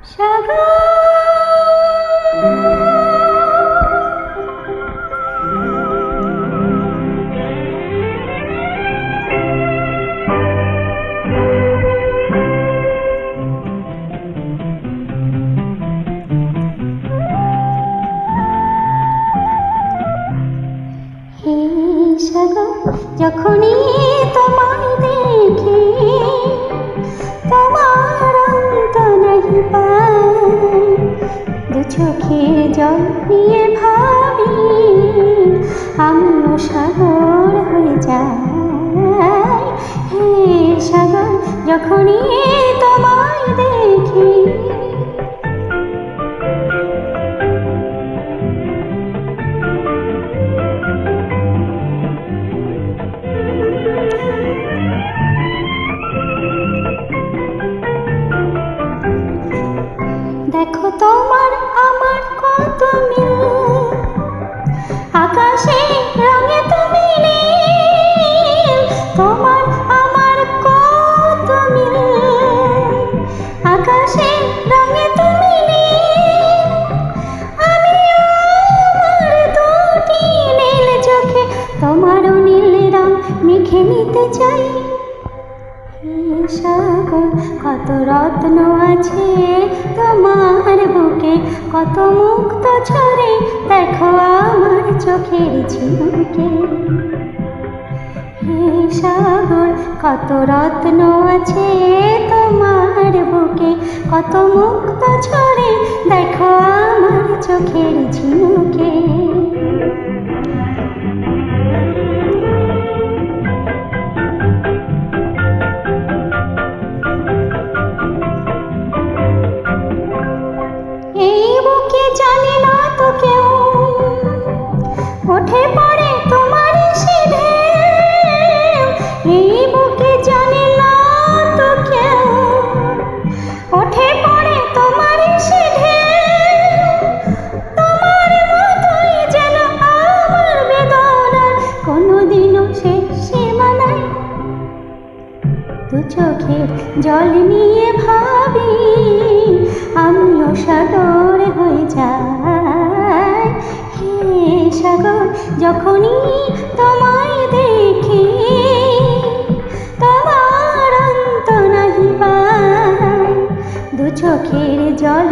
সাগর যখনই তোমায় দেখি তোমার অন্ত নাহি পাই, দু চোখের জল নিয়ে ভাবি আমিও সাগর হয়ে যাই। হে সাগর, যখনই তোমায় দেখি দেখো তোমার আমার কত মিল, আকাশে রঙে তুমি নীল। তোমার আমার কত মিল, আকাশে রঙে তুমি নীল। আমি আমার দুটি নীল চোখে তোমারও নীল রং মেখে নিতে চাই। সাগর, কত রত্ন আছে তোমার বুকে, কত মুক্ত ঝরে দেখো আমার চোখের ঝিনুকে। হে সাগর, কত রত্ন আছে তোমার বুকে, কত মুক্ত ঝরে দেখো আমার চোখের ঝিনুকে। ওঠে পড়ে তোমার সে ঢেউ, এই বুকে জানে না তো কেউ। ওঠে পড়ে তোমার সে ঢেউ, তোমার মতোই যেন আমার বেদনার কোনোদিনও শেষ সীমা নাই। দু চোখের জল নিয়ে ভাবি আমিও সাগর হয়ে যাই। সাগর, যখনই তোমায় দেখি তোমার অন্ত নাহি পাই, দু চোখের জল